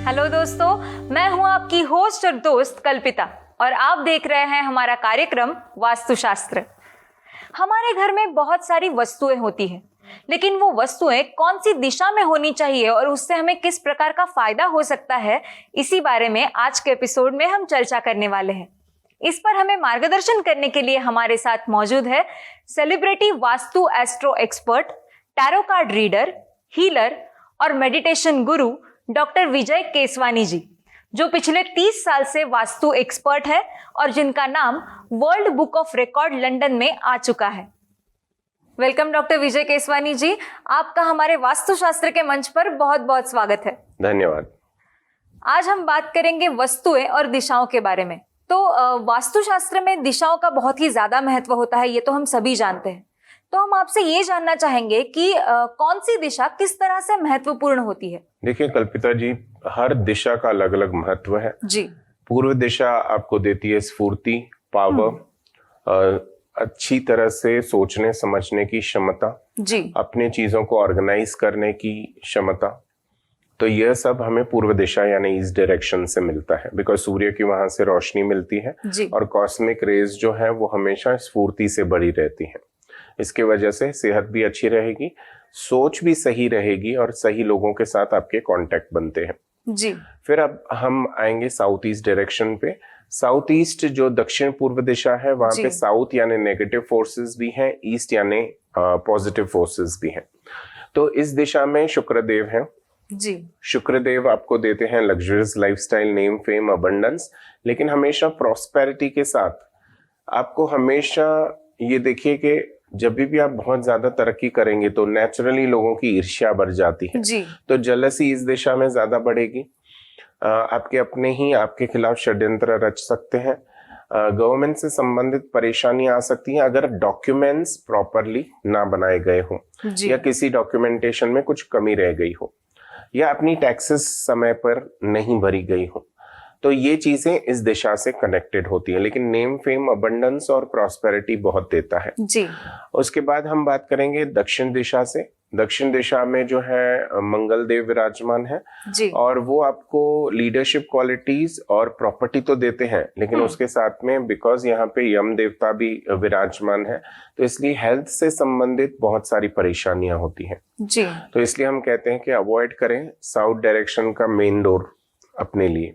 Hello दोस्तों, मैं हूं आपकी होस्ट और दोस्त कल्पिता और आप देख रहे हैं हमारा कार्यक्रम वास्तुशास्त्र। हमारे घर में बहुत सारी वस्तुएं होती हैं, लेकिन वो वस्तुएं कौन सी दिशा में होनी चाहिए और उससे हमें किस प्रकार का फायदा हो सकता है, इसी बारे में आज के एपिसोड में हम चर्चा करने वाले हैं। इस पर हमें मार्गदर्शन करने के लिए हमारे साथ मौजूद है celebrity vastu astro expert, tarot card reader, healer और मेडिटेशन गुरु डॉक्टर विजय केसवानी जी, जो पिछले 30 साल से वास्तु एक्सपर्ट है और जिनका नाम world book of record London में आ चुका है। वेलकम डॉक्टर विजय केसवानी जी, आपका हमारे वास्तुशास्त्र के मंच पर बहुत बहुत स्वागत है। धन्यवाद। आज हम बात करेंगे वस्तुएं और दिशाओं के बारे में। तो वास्तुशास्त्र में दिशाओं का बहुत ही ज्यादा महत्व होता है, ये तो हम सभी जानते हैं। तो हम आपसे ये जानना चाहेंगे कि कौन सी दिशा किस तरह से महत्वपूर्ण होती है। देखिए कल्पिता जी, हर दिशा का अलग अलग महत्व है जी। पूर्व दिशा आपको देती है स्फूर्ति, पावर, अच्छी तरह से सोचने समझने की क्षमता जी, अपने चीजों को ऑर्गेनाइज करने की क्षमता। तो यह सब हमें पूर्व दिशा यानी ईस्ट डायरेक्शन से मिलता है, बिकॉज सूर्य की वहां से रोशनी मिलती है जी। और कॉस्मिक रेज जो है वो हमेशा स्फूर्ति से बड़ी रहती है। इसकी वजह से सेहत भी अच्छी रहेगी, सोच भी सही रहेगी और सही लोगों के साथ आपके कांटेक्ट बनते हैं। जी। फिर अब हम आएंगे साउथ ईस्ट डायरेक्शन पे। साउथ ईस्ट जो दक्षिण पूर्व दिशा है, वहां पे साउथ यानी नेगेटिव फोर्सेस भी हैं, ईस्ट यानी पॉजिटिव फोर्सेस भी हैं। तो इस दिशा में शुक्रदेव हैं जी। शुक्रदेव आपको देते हैं luxurious lifestyle, name, fame, abundance, लेकिन हमेशा प्रॉस्पेरिटी के साथ। आपको हमेशा ये देखिए कि जब भी आप बहुत ज्यादा तरक्की करेंगे तो नेचुरली लोगों की ईर्ष्या बढ़ जाती है जी। तो जेलसी इस दिशा में ज्यादा बढ़ेगी। आपके अपने ही आपके खिलाफ षड्यंत्र रच सकते हैं। गवर्नमेंट से संबंधित परेशानियां आ सकती हैं अगर डॉक्यूमेंट्स प्रॉपरली ना बनाए गए हों या किसी डॉक्यूमेंटेशन में कुछ कमी रह गई हो या अपनी टैक्सेस समय पर नहीं भरी गई हो। तो ये चीजें इस दिशा से कनेक्टेड होती है, लेकिन नेम, फेम, अबंडेंस और प्रॉस्पेरिटी बहुत देता है जी। उसके बाद हम बात करेंगे दक्षिण दिशा से। दक्षिण दिशा में जो है मंगल देव विराजमान है जी। और वो आपको लीडरशिप क्वालिटीज और प्रॉपर्टी तो देते हैं, लेकिन उसके साथ में बिकॉज यहाँ पे यम देवता भी विराजमान है तो इसलिए हेल्थ से संबंधित बहुत सारी परेशानियां होती हैं जी। तो इसलिए हम कहते हैं कि अवॉइड करें साउथ डायरेक्शन का मेन डोर अपने लिए।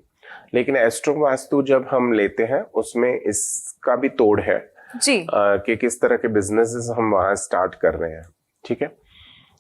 लेकिन एस्ट्रो वास्तु जब हम लेते हैं उसमें इसका भी तोड़ है जी। कि किस तरह के बिजनेसेस हम वहां स्टार्ट कर रहे हैं। ठीक है,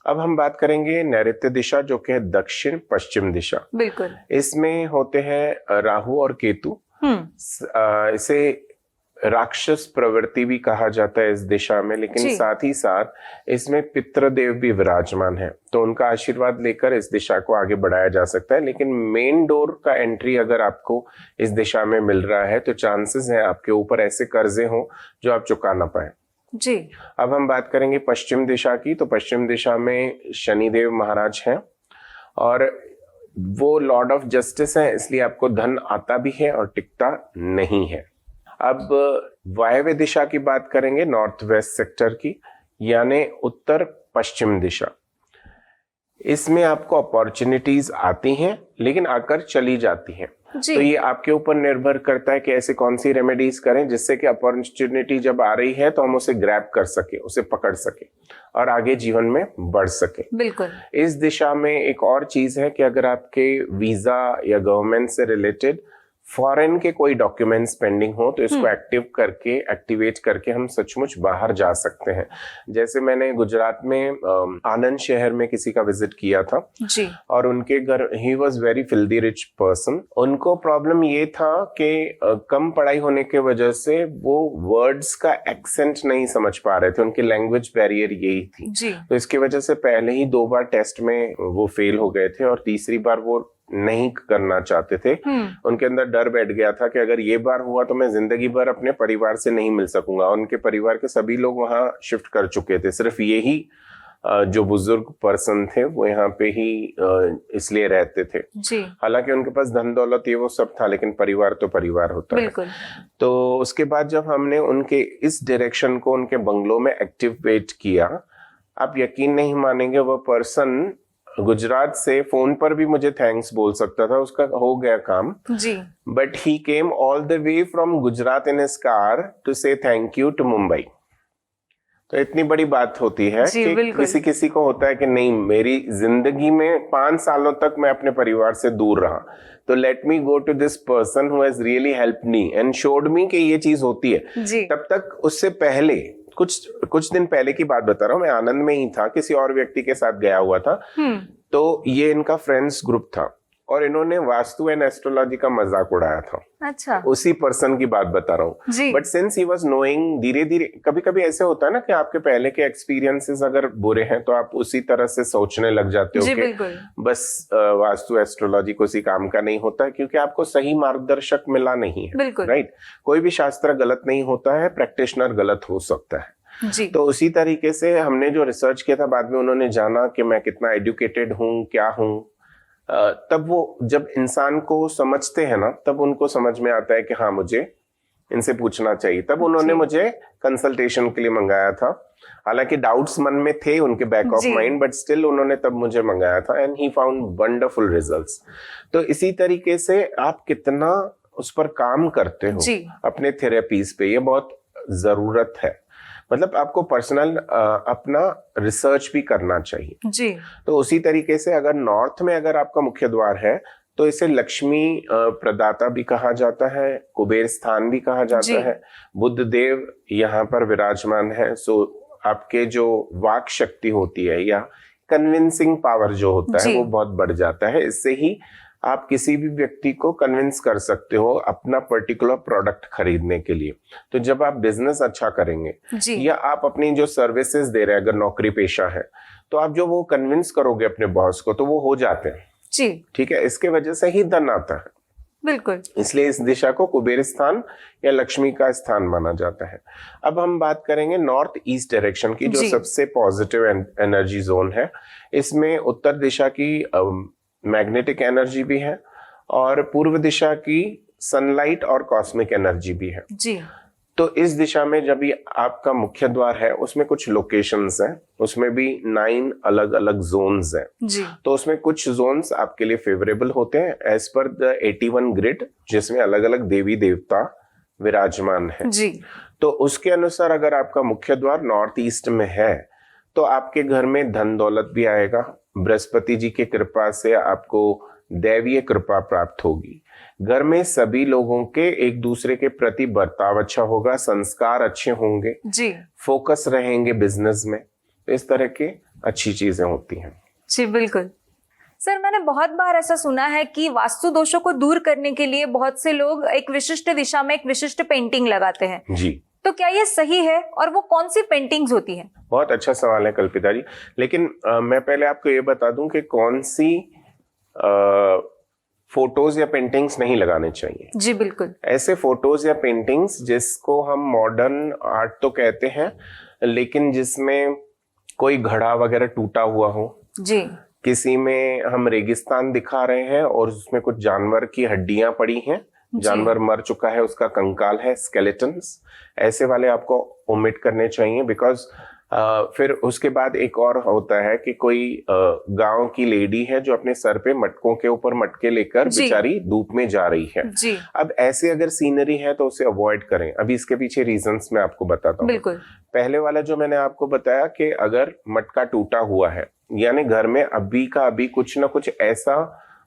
अब हम बात करेंगे नैऋत्य दिशा जो कि है दक्षिण पश्चिम दिशा। बिल्कुल। इसमें होते हैं राहु और केतु। इसे राक्षस प्रवृत्ति भी कहा जाता है इस दिशा में, लेकिन साथ ही साथ इसमें पितृदेव भी विराजमान है तो उनका आशीर्वाद लेकर इस दिशा को आगे बढ़ाया जा सकता है। लेकिन मेन डोर का एंट्री अगर आपको इस दिशा में मिल रहा है तो चांसेस हैं आपके ऊपर ऐसे कर्जे हों जो आप चुका ना पाए जी। अब हम बात करेंगे पश्चिम दिशा की। तो पश्चिम दिशा में शनिदेव महाराज हैं और वो लॉर्ड ऑफ जस्टिस है, इसलिए आपको धन आता भी है और टिकता नहीं है। अब वायव्य दिशा की बात करेंगे, नॉर्थ वेस्ट सेक्टर की, यानी उत्तर पश्चिम दिशा। इसमें आपको अपॉर्चुनिटीज आती हैं लेकिन आकर चली जाती हैं तो ये आपके ऊपर निर्भर करता है कि ऐसे कौन सी रेमेडीज करें जिससे कि अपॉर्चुनिटी जब आ रही है तो हम उसे ग्रैब कर सके, उसे पकड़ सके और आगे जीवन में बढ़ सके। बिल्कुल। इस दिशा में एक और चीज है कि अगर आपके वीजा या गवर्नमेंट से रिलेटेड फॉरेन के कोई डॉक्यूमेंट्स पेंडिंग हो तो इसको एक्टिवेट करके हम सचमुच बाहर जा सकते हैं। जैसे मैंने गुजरात में आनंद शहर में किसी का विजिट किया था जी। और उनके घर, he was very filthy rich person. उनको प्रॉब्लम ये था कि कम पढ़ाई होने के वजह से वो वर्ड्स का एक्सेंट नहीं समझ पा रहे थे, उनकी लैंग्वेज बैरियर यही थी जी। तो इसकी वजह से पहले ही 2 बार टेस्ट में वो फेल हो गए थे और तीसरी बार वो नहीं करना चाहते थे। उनके अंदर डर बैठ गया था कि अगर ये बार हुआ तो मैं जिंदगी भर अपने परिवार से नहीं मिल सकूंगा। उनके परिवार के सभी लोग वहां शिफ्ट कर चुके थे, सिर्फ यही जो बुजुर्ग पर्सन थे वो यहाँ पे ही इसलिए रहते थे जी। हालांकि उनके पास धन दौलत ये वो सब था, लेकिन परिवार तो परिवार होता है। तो उसके बाद जब हमने उनके इस डायरेक्शन को उनके बंगलों में एक्टिवेट किया, आप यकीन नहीं मानेंगे, वह पर्सन गुजरात से फोन पर भी मुझे थैंक्स बोल सकता था, उसका हो गया काम जी। But he came all the way from Gujarat in his car to say thank you to Mumbai. तो इतनी बड़ी बात होती है जी, कि बिल्कुल। किसी किसी को होता है कि नहीं, मेरी जिंदगी में 5 सालों तक मैं अपने परिवार से दूर रहा, तो let me go to this person who has really help me and showed me कि ये चीज होती है। जी। तब तक उससे पहले कुछ दिन पहले की बात बता रहा हूँ, मैं आनंद में ही था, किसी और व्यक्ति के साथ गया हुआ था। तो ये इनका फ्रेंड्स ग्रुप था और इन्होंने वास्तु एंड एस्ट्रोलॉजी का मजाक उड़ाया था। अच्छा। उसी पर्सन की बात बता रहा हूँ। But since he was knowing, धीरे धीरे कभी कभी ऐसे होता है ना कि आपके पहले के एक्सपीरियंसेस अगर बुरे हैं तो आप उसी तरह से सोचने लग जाते हो कि बस वास्तु एस्ट्रोलॉजी को उसी काम का नहीं होता है, क्योंकि आपको सही मार्गदर्शक मिला नहीं है। राइट। कोई भी शास्त्र गलत नहीं होता है, प्रैक्टिशनर गलत हो सकता है। जी। तो उसी तरीके से हमने जो रिसर्च किया था, बाद में उन्होंने जाना कि मैं कितना एजुकेटेड हूँ, क्या हूँ। तब वो जब इंसान को समझते हैं ना, तब उनको समझ में आता है कि हाँ मुझे इनसे पूछना चाहिए। तब उन्होंने मुझे कंसल्टेशन के लिए मंगाया था। हालांकि डाउट्स मन में थे उनके back of mind, but still उन्होंने तब मुझे मंगाया था and he found wonderful results. तो इसी तरीके से आप कितना उस पर काम करते हो अपने थेरेपीज पे, ये बहुत जरूरत है। मतलब आपको पर्सनल अपना रिसर्च भी करना चाहिए। जी। तो उसी तरीके से अगर नॉर्थ में अगर आपका मुख्य द्वार है तो इसे लक्ष्मी प्रदाता भी कहा जाता है, कुबेर स्थान भी कहा जाता है। बुद्ध देव यहाँ पर विराजमान है। सो आपके जो वाक शक्ति होती है या कन्विंसिंग पावर जो होता है वो बहुत बढ़ जाता है। इससे ही आप किसी भी व्यक्ति को कन्विंस कर सकते हो अपना पर्टिकुलर प्रोडक्ट खरीदने के लिए। तो जब आप बिजनेस अच्छा करेंगे या आप अपनी जो सर्विसेज दे रहे हैं, अगर नौकरी पेशा है, तो आप जो वो कन्विंस करोगे अपने बॉस को तो वो हो जाते हैं। जी। ठीक है। इसके वजह से ही धन आता है। बिल्कुल। इसलिए इस दिशा को कुबेर स्थान या लक्ष्मी का स्थान माना जाता है। अब हम बात करेंगे नॉर्थ ईस्ट डायरेक्शन की, जो सबसे पॉजिटिव एनर्जी जोन है। इसमें उत्तर दिशा की मैग्नेटिक एनर्जी भी है और पूर्व दिशा की सनलाइट और कॉस्मिक एनर्जी भी है। जी। तो इस दिशा में जब ये आपका मुख्य द्वार है, उसमें कुछ लोकेशंस हैं, उसमें भी 9 अलग अलग जोन्स हैं। जी। तो उसमें कुछ जोन्स आपके लिए फेवरेबल होते हैं एज पर द 81 ग्रिड, जिसमें अलग अलग देवी देवता विराजमान है। जी। तो उसके अनुसार अगर आपका मुख्य द्वार नॉर्थ ईस्ट में है तो आपके घर में धन दौलत भी आएगा। बृहस्पति जी की कृपा से आपको दैवीय कृपा प्राप्त होगी। घर में सभी लोगों के एक दूसरे के प्रति बर्ताव अच्छा होगा, संस्कार अच्छे होंगे। जी। फोकस रहेंगे बिजनेस में। इस तरह की अच्छी चीजें होती हैं। जी बिल्कुल। सर, मैंने बहुत बार ऐसा सुना है कि वास्तु दोषों को दूर करने के लिए बहुत से लोग एक विशिष्ट दिशा में एक विशिष्ट पेंटिंग लगाते हैं। जी। तो क्या ये सही है और वो कौन सी पेंटिंग्स होती हैं? बहुत अच्छा सवाल है कल्पिता जी। लेकिन मैं पहले आपको ये बता दूं कि कौन सी फोटोज या पेंटिंग्स नहीं लगाने चाहिए। जी बिल्कुल। ऐसे फोटोज या पेंटिंग्स जिसको हम मॉडर्न आर्ट तो कहते हैं, लेकिन जिसमें कोई घड़ा वगैरह टूटा हुआ हो। जी। किसी में हम रेगिस्तान दिखा रहे हैं और उसमें कुछ जानवर की हड्डियां पड़ी हैं, जानवर मर चुका है, उसका कंकाल है, स्केलेटन्स, ऐसे वाले आपको ओमिट करने चाहिए। बिकॉज फिर उसके बाद एक और होता है कि कोई गांव की लेडी है जो अपने सर पे मटकों के ऊपर मटके लेकर बेचारी धूप में जा रही है। जी। अब ऐसे अगर सीनरी है तो उसे अवॉइड करें। अभी इसके पीछे रीजंस मैं आपको बताता हूँ। बिल्कुल। पहले वाला जो मैंने आपको बताया कि अगर मटका टूटा हुआ है, यानी घर में अभी का अभी कुछ ना कुछ ऐसा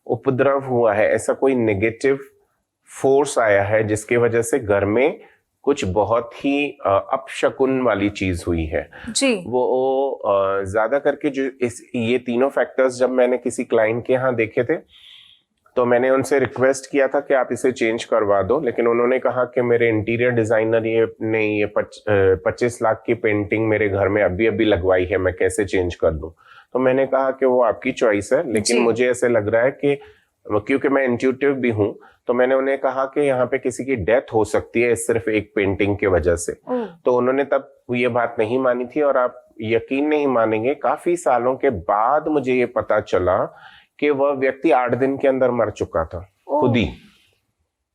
उपद्रव हुआ है, ऐसा कोई नेगेटिव फोर्स आया है जिसकी वजह से घर में कुछ बहुत ही अपशकुन वाली चीज हुई है। जी। वो ज्यादा करके जो ये तीनों फैक्टर्स जब मैंने किसी क्लाइंट के यहाँ देखे थे तो मैंने उनसे रिक्वेस्ट किया था कि आप इसे चेंज करवा दो, लेकिन उन्होंने कहा कि मेरे इंटीरियर डिजाइनर ये 25 लाख की पेंटिंग मेरे घर में अभी अभी लगवाई है, मैं कैसे चेंज कर दूं। तो मैंने कहा कि वो आपकी चॉइस है, लेकिन मुझे ऐसे लग रहा है कि क्योंकि मैं इंट्यूटिव भी हूं, तो मैंने उन्हें कहा कि यहाँ पे किसी की डेथ हो सकती है सिर्फ एक पेंटिंग की वजह से। तो उन्होंने तब ये बात नहीं मानी थी और आप यकीन नहीं मानेंगे, काफी सालों के बाद मुझे ये पता चला कि वह व्यक्ति 8 दिन के अंदर मर चुका था खुद ही।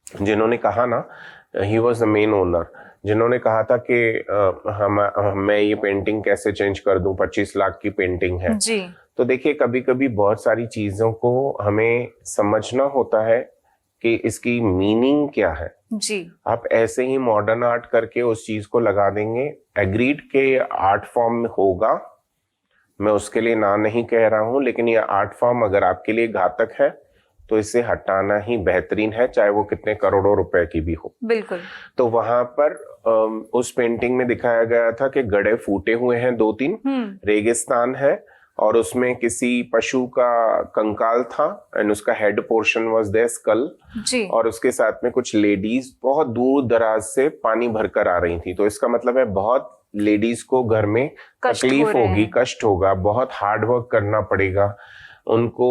जिन्होंने कहा ना he was the main owner, जिन्होंने कहा था कि मैं ये पेंटिंग कैसे चेंज कर दूं, 25 लाख की पेंटिंग है जी। तो देखिए कभी कभी बहुत सारी चीजों को हमें समझना होता है कि इसकी मीनिंग क्या है। जी। आप ऐसे ही मॉडर्न आर्ट करके उस चीज को लगा देंगे, एग्रीड के आर्ट फॉर्म में होगा, मैं उसके लिए ना नहीं कह रहा हूं, लेकिन ये आर्ट फॉर्म अगर आपके लिए घातक है तो इसे हटाना ही बेहतरीन है, चाहे वो कितने करोड़ों रुपए की भी हो। बिल्कुल। तो वहां पर उस पेंटिंग में दिखाया गया था कि गड्ढे फूटे हुए हैं 2-3, रेगिस्तान है और उसमें किसी पशु का कंकाल था एंड उसका head portion was there, skull जी। और उसके साथ में कुछ लेडीज बहुत दूर दराज से पानी भरकर आ रही थी। तो इसका मतलब है बहुत लेडीज को घर में कष्ट तकलीफ हो रहे होगी, हैं। कष्ट होगा, बहुत हार्ड वर्क करना पड़ेगा उनको,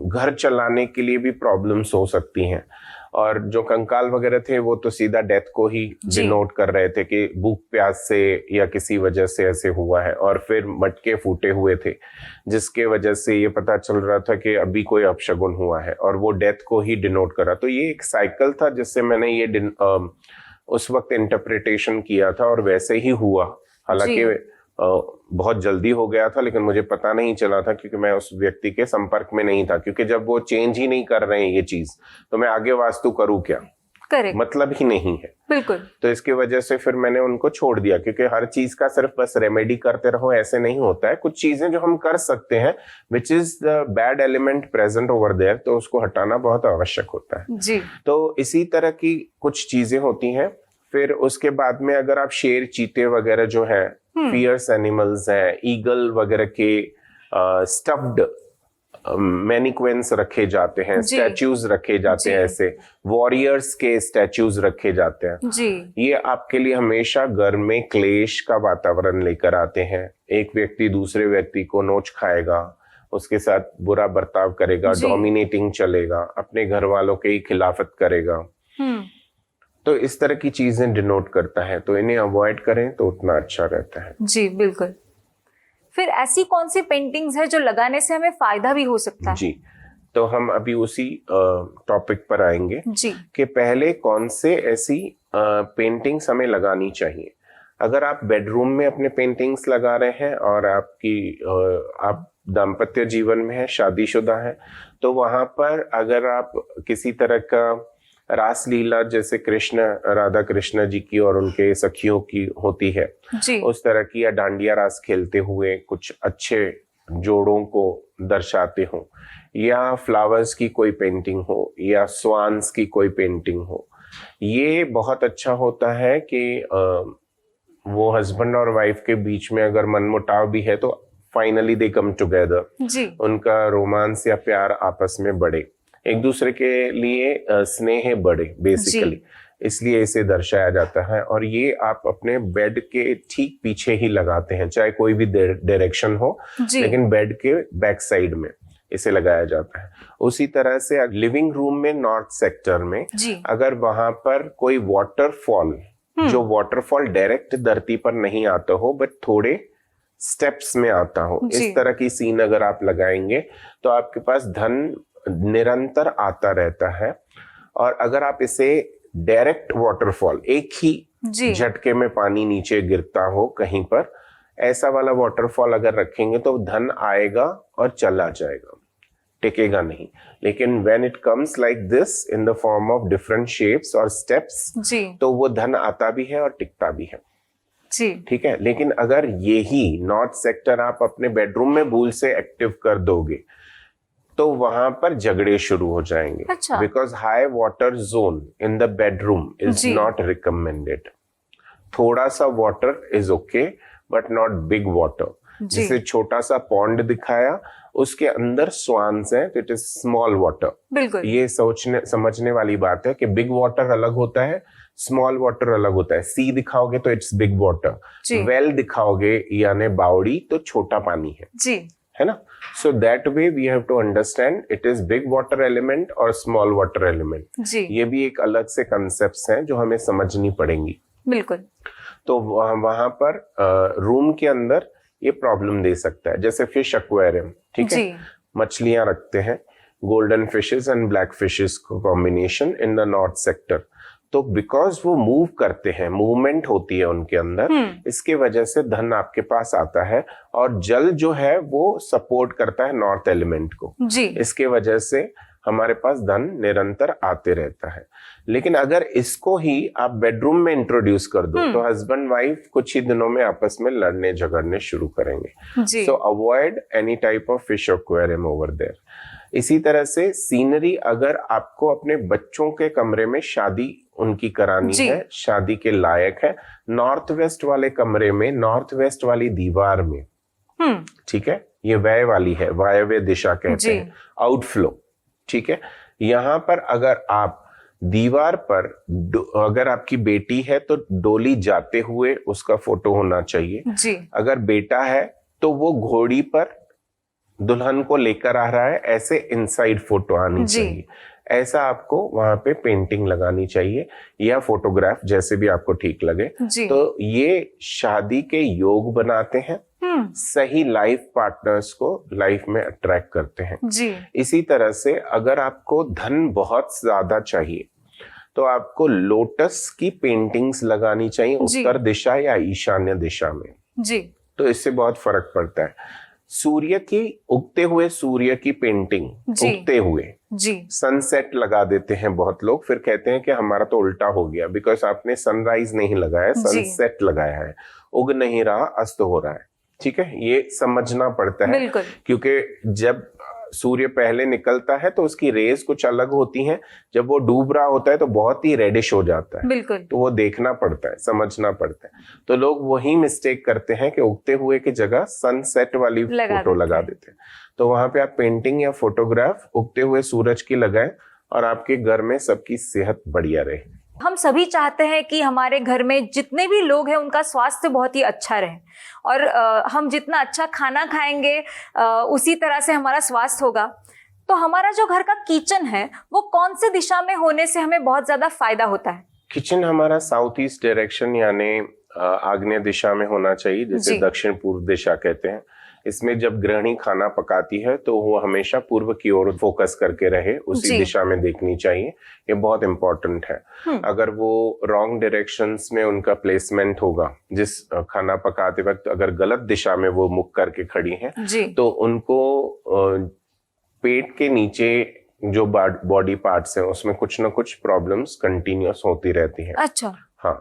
घर चलाने के लिए भी प्रॉब्लम्स हो सकती हैं। और जो कंकाल वगैरह थे वो तो सीधा डेथ को ही जी। डिनोट कर रहे थे कि भूख प्यास से या किसी वजह से ऐसे हुआ है। और फिर मटके फूटे हुए थे जिसके वजह से ये पता चल रहा था कि अभी कोई अपशगुन हुआ है, और वो डेथ को ही डिनोट करा। तो ये एक साइकिल था जिससे मैंने ये उस वक्त इंटरप्रिटेशन किया था और वैसे ही हुआ। हालांकि बहुत जल्दी हो गया था, लेकिन मुझे पता नहीं चला था क्योंकि मैं उस व्यक्ति के संपर्क में नहीं था, क्योंकि जब वो चेंज ही नहीं कर रहे हैं ये चीज तो मैं आगे वास्तु करूं क्या, करेक्ट, मतलब ही नहीं है। बिल्कुल। तो इसकी वजह से फिर मैंने उनको छोड़ दिया, क्योंकि हर चीज का सिर्फ बस रेमेडी करते रहो ऐसे नहीं होता है। कुछ चीजें जो हम कर सकते हैं which is the bad element present over there, तो उसको हटाना बहुत आवश्यक होता है जी। तो इसी तरह की कुछ चीजें होती हैं। फिर उसके बाद में अगर आप शेर, चीते वगैरह जो है फियर्स एनिमल्स हैं, ईगल वगैरह के स्टफ्ड मैनिक्वेंस रखे जाते हैं, स्टैच्यूज रखे जाते हैं, ऐसे वॉरियर्स के स्टैच्यूज रखे जाते हैं जी। ये आपके लिए हमेशा घर में क्लेश का वातावरण लेकर आते हैं। एक व्यक्ति दूसरे व्यक्ति को नोच खाएगा, उसके साथ बुरा बर्ताव करेगा, डोमिनेटिंग चलेगा, अपने घर वालों के ही खिलाफत करेगा। तो इस तरह की चीजें डिनोट करता है, तो इन्हें अवॉइड करें तो उतना अच्छा रहता है। जी बिल्कुल। फिर ऐसी कौन सी पेंटिंग्स है जो लगाने से हमें फायदा भी हो सकता है? जी, तो हम अभी उसी टॉपिक पर आएंगे जी कि पहले कौन से ऐसी पेंटिंग्स हमें लगानी चाहिए। अगर आप बेडरूम में अपने पेंटिंग्स लगा रहे हैं और आप दाम्पत्य जीवन में है, शादीशुदा है, तो वहां पर अगर आप किसी तरह का रास लीला जैसे राधा कृष्ण जी की और उनके सखियों की होती है जी। उस तरह की, या डांडिया रास खेलते हुए कुछ अच्छे जोड़ों को दर्शाते हो, या फ्लावर्स की कोई पेंटिंग हो, या स्वान्स की कोई पेंटिंग हो, ये बहुत अच्छा होता है कि वो हस्बैंड और वाइफ के बीच में अगर मनमुटाव भी है तो फाइनली दे कम टुगेदर, उनका रोमांस या प्यार आपस में बढ़े, एक दूसरे के लिए स्नेह बढ़े बेसिकली, इसलिए इसे दर्शाया जाता है। और ये आप अपने बेड के ठीक पीछे ही लगाते हैं, चाहे कोई भी डायरेक्शन हो, लेकिन बेड के बैक साइड में इसे लगाया जाता है। उसी तरह से लिविंग रूम में नॉर्थ सेक्टर में अगर वहां पर कोई वाटरफॉल, जो वाटरफॉल डायरेक्ट धरती पर नहीं आता हो बट थोड़े स्टेप्स में आता हो, इस तरह की सीन अगर आप लगाएंगे तो आपके पास धन निरंतर आता रहता है। और अगर आप इसे डायरेक्ट वाटरफॉल, एक ही झटके में पानी नीचे गिरता हो कहीं पर, ऐसा वाला वाटरफॉल अगर रखेंगे तो धन आएगा और चला जाएगा, टिकेगा नहीं। लेकिन when it comes like this in the form of different shapes और स्टेप्स, तो वो धन आता भी है और टिकता भी है। ठीक है। लेकिन अगर यही नॉर्थ सेक्टर आप अपने बेडरूम में भूल से एक्टिव कर दोगे तो वहां पर झगड़े शुरू हो जाएंगे, because high water zone in the bedroom is not recommended. थोड़ा सा water is okay but not big water. जिसे छोटा सा पॉन्ड दिखाया उसके अंदर स्वान्स हैं, तो इट इज स्मॉल वाटर। ये समझने वाली बात है कि बिग वाटर अलग होता है, स्मॉल वाटर अलग होता है। सी दिखाओगे तो इट्स बिग वाटर, वेल दिखाओगे यानी बावड़ी तो छोटा पानी है ना। So that way we have to understand it is big water element और स्मॉल वाटर एलिमेंट। ये भी एक अलग से कंसेप्ट्स हैं जो हमें समझनी पड़ेंगी। बिल्कुल। तो वहां पर रूम के अंदर ये प्रॉब्लम दे सकता है। जैसे फिश एक्वेरियम, ठीक है, मछलियां रखते हैं, golden fishes and black fishes को combination in the north sector, तो बिकॉज वो मूव करते हैं, मूवमेंट होती है उनके अंदर, इसके वजह से धन आपके पास आता है। और जल जो है वो सपोर्ट करता है नॉर्थ एलिमेंट को जी। इसके वजह से हमारे पास धन निरंतर आते रहता है। लेकिन अगर इसको ही आप बेडरूम में इंट्रोड्यूस कर दो तो हस्बैंड वाइफ कुछ ही दिनों में आपस में लड़ने झगड़ने शुरू करेंगे। So avoid any type of fish aquarium over there. इसी तरह से सीनरी, अगर आपको अपने बच्चों के कमरे में शादी उनकी करानी है, शादी के लायक है, नॉर्थ वेस्ट वाले कमरे में, नॉर्थ वेस्ट वाली दीवार में, ठीक है, ये व्यय वाली है, वायव्य दिशा कहते हैं, आउटफ्लो, ठीक है। यहां पर अगर आप दीवार पर, अगर आपकी बेटी है तो डोली जाते हुए उसका फोटो होना चाहिए जी। अगर बेटा है तो वो घोड़ी पर दुल्हन को लेकर आ रहा है, ऐसे इनसाइड फोटो आनी चाहिए। ऐसा आपको वहां पे पेंटिंग लगानी चाहिए या फोटोग्राफ, जैसे भी आपको ठीक लगे। तो ये शादी के योग बनाते हैं, सही लाइफ पार्टनर्स को लाइफ में अट्रैक्ट करते हैं जी। इसी तरह से अगर आपको धन बहुत ज्यादा चाहिए तो आपको लोटस की पेंटिंग्स लगानी चाहिए उत्तर दिशा या ईशान्य दिशा में जी। तो इससे बहुत फर्क पड़ता है। सूर्य की, उगते हुए सूर्य की पेंटिंग, उगते हुए जी, सनसेट लगा देते हैं बहुत लोग, फिर कहते हैं कि हमारा तो उल्टा हो गया, बिकॉज आपने सनराइज नहीं लगाया, सनसेट लगाया है, उग नहीं रहा, अस्त हो रहा है। ठीक है, ये समझना पड़ता है, क्योंकि जब सूर्य पहले निकलता है तो उसकी रेज कुछ अलग होती हैं, जब वो डूब रहा होता है तो बहुत ही रेडिश हो जाता है। बिल्कुल। तो वो देखना पड़ता है, समझना पड़ता है। तो लोग वही मिस्टेक करते हैं कि उगते हुए की जगह सनसेट वाली फोटो लगा देते हैं। तो वहां पे आप पेंटिंग या फोटोग्राफ उगते हुए सूरज की लगाएं और आपके घर में सबकी सेहत बढ़िया रहे। हम सभी चाहते हैं कि हमारे घर में जितने भी लोग हैं उनका स्वास्थ्य बहुत ही अच्छा रहे, और हम जितना अच्छा खाना खाएंगे उसी तरह से हमारा स्वास्थ्य होगा। तो हमारा जो घर का किचन है वो कौन से दिशा में होने से हमें बहुत ज्यादा फायदा होता है? किचन हमारा साउथ ईस्ट डायरेक्शन यानी आग्नेय दिशा में होना चाहिए, जिसे दक्षिण पूर्व दिशा कहते हैं। इसमें जब गृहिणी खाना पकाती है तो वो हमेशा पूर्व की ओर फोकस करके रहे, उसी दिशा में देखनी चाहिए। ये बहुत इंपॉर्टेंट है। अगर वो रॉन्ग डायरेक्शंस में उनका प्लेसमेंट होगा, जिस खाना पकाते वक्त अगर गलत दिशा में वो मुख करके खड़ी हैं, तो उनको पेट के नीचे जो बॉडी पार्ट्स हैं उसमें कुछ ना कुछ प्रॉब्लम्स कंटिन्यूअस होती रहती हैं। अच्छा। हाँ,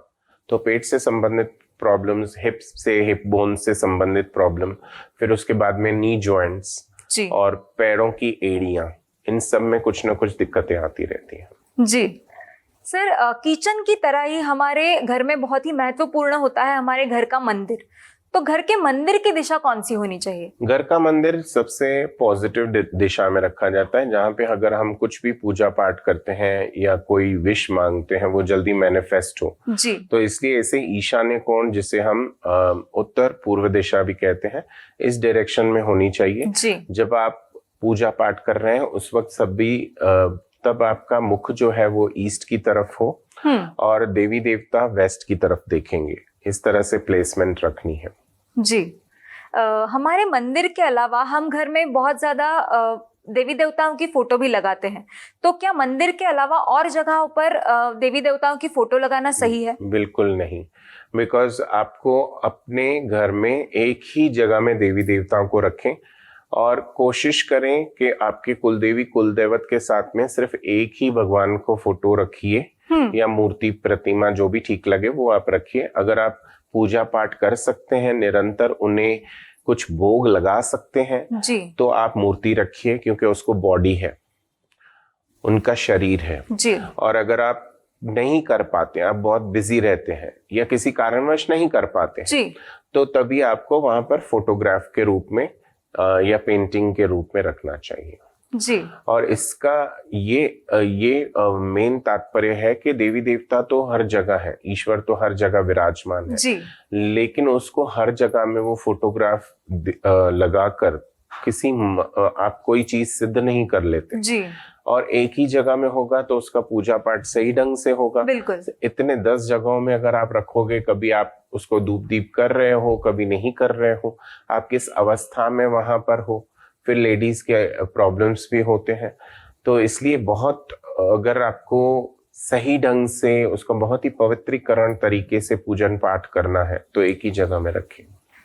तो पेट से संबंधित प्रॉब्लम्स, हिप्स से, हिप बोन से संबंधित प्रॉब्लम, फिर उसके बाद में नी जॉइंट्स और पैरों की एड़ियां, इन सब में कुछ ना कुछ दिक्कतें आती रहती हैं। जी सर, किचन की तरह ही हमारे घर में बहुत ही महत्वपूर्ण होता है हमारे घर का मंदिर। तो घर के मंदिर की दिशा कौन सी होनी चाहिए? घर का मंदिर सबसे पॉजिटिव दिशा में रखा जाता है, जहाँ पे अगर हम कुछ भी पूजा पाठ करते हैं या कोई विश मांगते हैं वो जल्दी मैनिफेस्ट हो जी। तो इसलिए ऐसे ईशान्य कोण, जिसे हम उत्तर पूर्व दिशा भी कहते हैं, इस डायरेक्शन में होनी चाहिए जी। जब आप पूजा पाठ कर रहे हैं उस वक्त सभी तब आपका मुख जो है वो ईस्ट की तरफ हो और देवी देवता वेस्ट की तरफ देखेंगे। इस तरह से प्लेसमेंट रखनी है जी। हमारे मंदिर के अलावा हम घर में बहुत ज्यादा देवी देवताओं की फोटो भी लगाते हैं, तो क्या मंदिर के अलावा और जगहों पर देवी देवताओं की फोटो लगाना सही है? बिल्कुल नहीं, बिकॉज आपको अपने घर में एक ही जगह में देवी देवताओं को रखें और कोशिश करें कि आपके कुलदेवी कुलदेवत के साथ में सिर्फ एक ही भगवान को फोटो रखिए या मूर्ति प्रतिमा, जो भी ठीक लगे वो आप रखिए। अगर आप पूजा पाठ कर सकते हैं निरंतर, उन्हें कुछ भोग लगा सकते हैं जी। तो आप मूर्ति रखिए, क्योंकि उसको बॉडी है, उनका शरीर है जी। और अगर आप नहीं कर पाते, आप बहुत बिजी रहते हैं या किसी कारणवश नहीं कर पाते जी, तो तभी आपको वहां पर फोटोग्राफ के रूप में या पेंटिंग के रूप में रखना चाहिए जी। और इसका ये मेन तात्पर्य है कि देवी देवता तो हर जगह है, ईश्वर तो हर जगह विराजमान है जी। लेकिन उसको हर जगह में वो फोटोग्राफ लगाकर किसी आप कोई चीज सिद्ध नहीं कर लेते जी। और एक ही जगह में होगा तो उसका पूजा पाठ सही ढंग से होगा। बिल्कुल। इतने 10 जगहों में अगर आप रखोगे, कभी आप उसको धूप दीप कर रहे हो, कभी नहीं कर रहे हो, आप किस अवस्था में वहां पर हो, फिर लेडीज के प्रॉब्लम्स भी होते हैं। तो इसलिए बहुत, अगर आपको सही ढंग से उसका बहुत ही पवित्रीकरण तरीके से पूजन पाठ करना है तो एक ही जगह में रखें।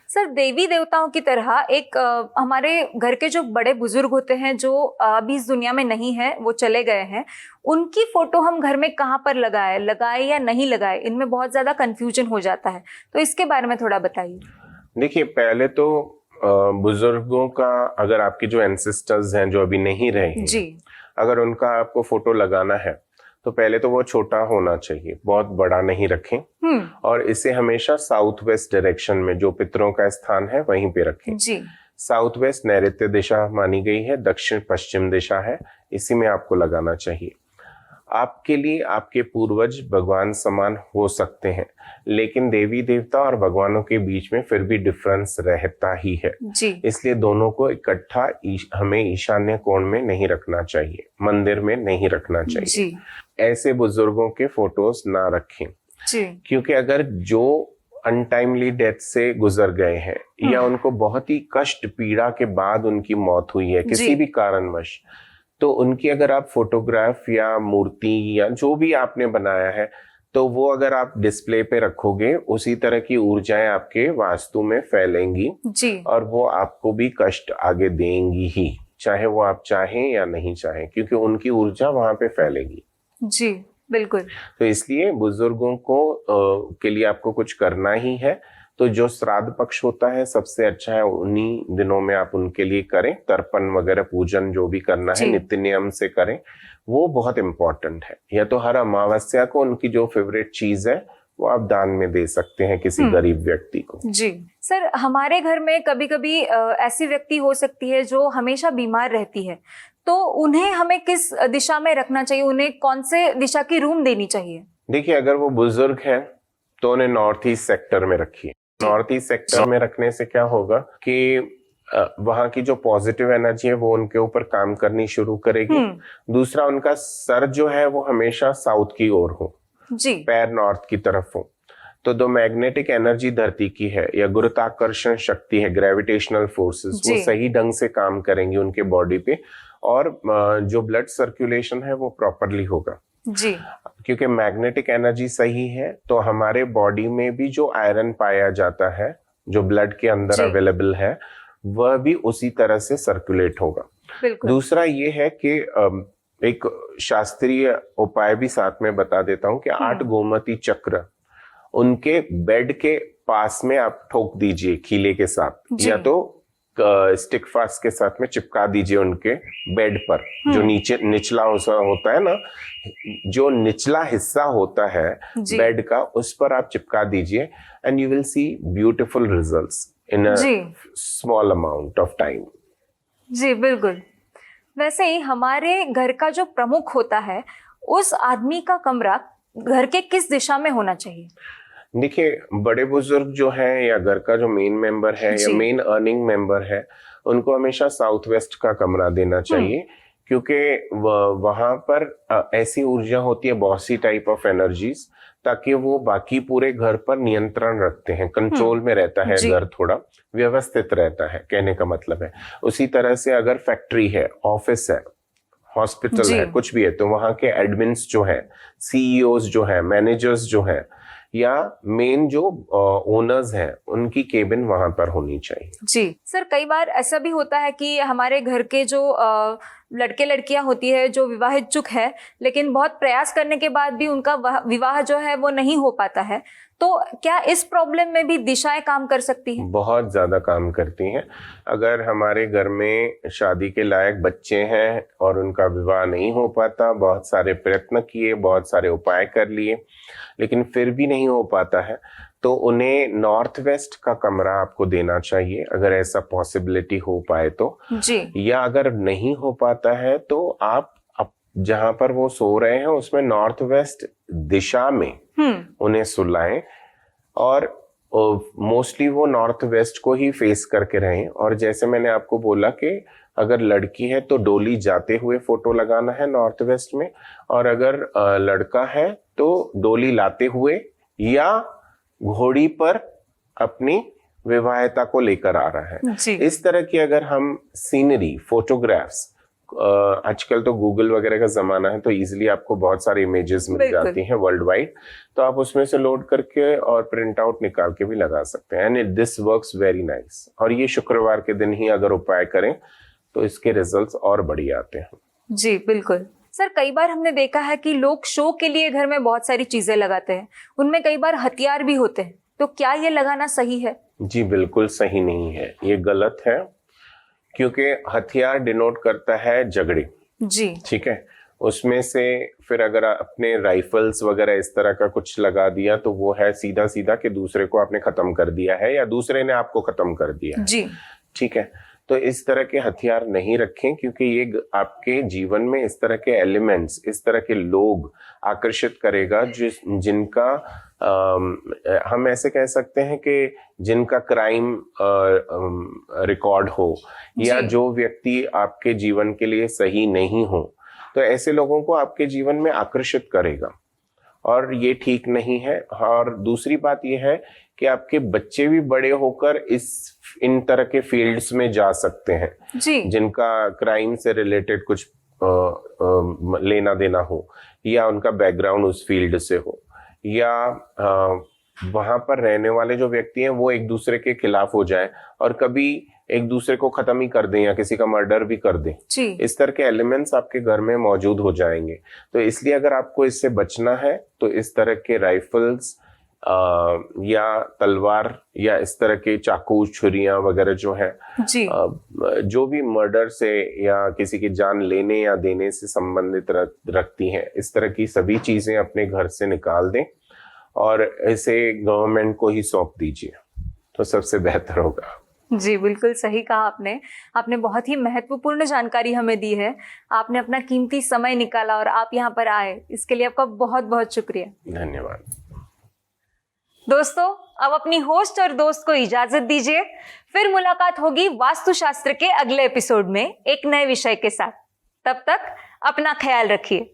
सर, देवी देवताओं की तरह एक हमारे घर के जो बड़े बुजुर्ग होते हैं जो अभी इस दुनिया में नहीं है, वो चले गए हैं, उनकी फोटो हम घर में कहाँ पर लगाए या नहीं लगाए, इनमें बहुत ज्यादा कंफ्यूजन हो जाता है, तो इसके बारे में थोड़ा बताइए। देखिए, पहले तो बुजुर्गों का, अगर आपके जो एंसेस्टर्स हैं जो अभी नहीं रहे हैं जी, अगर उनका आपको फोटो लगाना है तो पहले तो वो छोटा होना चाहिए, बहुत बड़ा नहीं रखें। और इसे हमेशा साउथ वेस्ट डायरेक्शन में, जो पितरों का स्थान है वहीं पे रखें। जी, साउथ वेस्ट नैऋत्य दिशा मानी गई है, दक्षिण पश्चिम दिशा है, इसी में आपको लगाना चाहिए। आपके लिए आपके पूर्वज भगवान समान हो सकते हैं, लेकिन देवी देवता और भगवानों के बीच में फिर भी डिफरेंस रहता ही है जी, इसलिए दोनों को इकट्ठा हमें ईशान्य कोण में नहीं रखना चाहिए, मंदिर में नहीं रखना चाहिए जी, ऐसे बुजुर्गों के फोटोज ना रखें जी, क्योंकि अगर जो अनटाइमली डेथ से गुजर गए हैं या उनको बहुत ही कष्ट पीड़ा के बाद उनकी मौत हुई है किसी भी कारणवश, तो उनकी अगर आप फोटोग्राफ या मूर्ति या जो भी आपने बनाया है तो वो अगर आप डिस्प्ले पे रखोगे, उसी तरह की ऊर्जाएं आपके वास्तु में फैलेंगी जी, और वो आपको भी कष्ट आगे देंगी ही, चाहे वो आप चाहें या नहीं चाहें, क्योंकि उनकी ऊर्जा वहां पे फैलेगी। जी, बिल्कुल। तो इसलिए बुजुर्गों को के लिए आपको कुछ करना ही है, तो जो श्राद्ध पक्ष होता है सबसे अच्छा है उन्हीं दिनों में आप उनके लिए करें, तर्पण वगैरह पूजन जो भी करना है नित्य नियम से करें, वो बहुत इंपॉर्टेंट है। या तो हर अमावस्या को उनकी जो फेवरेट चीज है वो आप दान में दे सकते हैं किसी गरीब व्यक्ति को। जी सर, हमारे घर में कभी कभी ऐसी व्यक्ति हो सकती है जो हमेशा बीमार रहती है, तो उन्हें हमें किस दिशा में रखना चाहिए, उन्हें कौन से दिशा की रूम देनी चाहिए? देखिए, अगर वो बुजुर्ग हैं तो उन्हें नॉर्थ ईस्ट सेक्टर में रखिए। नॉर्थ ईस्ट सेक्टर में रखने से क्या होगा कि वहां की जो पॉजिटिव एनर्जी है वो उनके ऊपर काम करनी शुरू करेगी। दूसरा, उनका सर जो है वो हमेशा साउथ की ओर हो, जी, पैर नॉर्थ की तरफ हो, तो जो मैग्नेटिक एनर्जी धरती की है या गुरुत्वाकर्षण शक्ति है, ग्रेविटेशनल फोर्सेस, वो सही ढंग से काम करेंगी उनके बॉडी पे और जो ब्लड सर्कुलेशन है वो प्रॉपरली होगा। जी, क्योंकि मैग्नेटिक एनर्जी सही है तो हमारे बॉडी में भी जो आयरन पाया जाता है जो ब्लड के अंदर अवेलेबल है वह भी उसी तरह से सर्कुलेट होगा। दूसरा ये है कि एक शास्त्रीय उपाय भी साथ में बता देता हूं कि 8 गोमती चक्र उनके बेड के पास में आप ठोक दीजिए खीले के साथ, या तो स्टिक फास्ट के साथ में चिपका दीजिए उनके बेड पर। जो नीचे निचला होता है ना, जो निचला हिस्सा होता है बेड का, उस पर आप चिपका दीजिए and you will see beautiful results in a small amount of time. जी बिल्कुल। वैसे ही हमारे घर का जो प्रमुख होता है उस आदमी का कमरा घर के किस दिशा में होना चाहिए? देखिए, बड़े बुजुर्ग जो हैं या घर का जो मेन मेंबर है या मेन अर्निंग मेंबर है, उनको हमेशा साउथ वेस्ट का कमरा देना चाहिए क्योंकि वहां पर ऐसी ऊर्जा होती है, बहुत सी टाइप ऑफ एनर्जीज, ताकि वो बाकी पूरे घर पर नियंत्रण रखते हैं, कंट्रोल में रहता है, घर थोड़ा व्यवस्थित रहता है, कहने का मतलब है। उसी तरह से अगर फैक्ट्री है, ऑफिस है, हॉस्पिटल है, कुछ भी है, तो वहां के एडमिन्स जो है, सीईओज जो है, मैनेजर्स जो है या मेन जो ओनर्स हैं, उनकी केबिन वहां पर होनी चाहिए। जी सर, कई बार ऐसा भी होता है कि हमारे घर के जो लड़के लड़कियां होती है जो विवाह इच्छुक है, लेकिन बहुत प्रयास करने के बाद भी उनका विवाह जो है वो नहीं हो पाता है, तो क्या इस प्रॉब्लम में भी दिशाएं काम कर सकती हैं? बहुत ज्यादा काम करती हैं। अगर हमारे घर में शादी के लायक बच्चे हैं और उनका विवाह नहीं हो पाता, बहुत सारे प्रयत्न किए, बहुत सारे उपाय कर लिए, लेकिन फिर भी नहीं हो पाता है, तो उन्हें नॉर्थ वेस्ट का कमरा आपको देना चाहिए, अगर ऐसा पॉसिबिलिटी हो पाए तो। या अगर नहीं हो पाता है तो आप जहां पर वो सो रहे हैं उसमें नॉर्थ वेस्ट दिशा में उन्हें सुलाएं और मोस्टली वो नॉर्थ वेस्ट को ही फेस करके रहें। और जैसे मैंने आपको बोला कि अगर लड़की है तो डोली जाते हुए फोटो लगाना है नॉर्थ वेस्ट में, और अगर लड़का है तो डोली लाते हुए या घोड़ी पर अपनी विवाहिता को लेकर आ रहा है। इस तरह की अगर हम सीनरी, फोटोग्राफ्स आजकल तो गूगल वगैरह का जमाना है, तो इजीली आपको बहुत सारी इमेजेस मिल बिल्कुल। जाती हैं वर्ल्ड वाइड, तो आप उसमें से लोड करके और प्रिंट आउट निकाल के भी लगा सकते हैं। And this works very nice. और ये शुक्रवार के दिन ही अगर उपाय करें तो इसके रिजल्ट्स और बढ़िया आते हैं। जी बिल्कुल। सर, कई बार हमने देखा है कि लोग शो के लिए घर में बहुत सारी चीजें लगाते हैं, उनमें कई बार हथियार भी होते हैं, तो क्या ये लगाना सही है? जी बिल्कुल सही नहीं है, ये गलत है, क्योंकि हथियार डिनोट करता है झगड़े। जी ठीक है, उसमें से फिर अगर अपने राइफल्स वगैरह इस तरह का कुछ लगा दिया तो वो है सीधा सीधा कि दूसरे को आपने खत्म कर दिया है या दूसरे ने आपको खत्म कर दिया है। जी ठीक है, तो इस तरह के हथियार नहीं रखें, क्योंकि ये आपके जीवन में इस तरह के एलिमेंट्स, इस तरह के लोग आकर्षित करेगा जिनका हम ऐसे कह सकते हैं कि जिनका क्राइम रिकॉर्ड हो, या जी। जो व्यक्ति आपके जीवन के लिए सही नहीं हो, तो ऐसे लोगों को आपके जीवन में आकर्षित करेगा और ये ठीक नहीं है। और दूसरी बात ये है कि आपके बच्चे भी बड़े होकर इन तरह के फील्ड्स में जा सकते हैं जी जिनका क्राइम से रिलेटेड कुछ लेना देना हो, या उनका बैकग्राउंड उस फील्ड से हो, या वहां पर रहने वाले जो व्यक्ति हैं वो एक दूसरे के खिलाफ हो जाए और कभी एक दूसरे को खत्म ही कर दें या किसी का मर्डर भी कर दें। जी इस तरह के एलिमेंट्स आपके घर में मौजूद हो जाएंगे। तो इसलिए अगर आपको इससे बचना है तो इस तरह के राइफल्स या तलवार या इस तरह के चाकू छुरियां वगैरह जो है, जी जो भी मर्डर से या किसी की जान लेने या देने से संबंधित रखती हैं, इस तरह की सभी चीजें अपने घर से निकाल दें और इसे गवर्नमेंट को ही सौंप दीजिए, तो सबसे बेहतर होगा। जी बिल्कुल सही कहा आपने। आपने बहुत ही महत्वपूर्ण जानकारी हमें दी है। आपने अपना कीमती समय निकाला और आप यहाँ पर आए, इसके लिए आपका बहुत बहुत शुक्रिया। धन्यवाद। दोस्तों, अब अपनी होस्ट और दोस्त को इजाजत दीजिए। फिर मुलाकात होगी वास्तुशास्त्र के अगले एपिसोड में एक नए विषय के साथ। तब तक अपना ख्याल रखिए।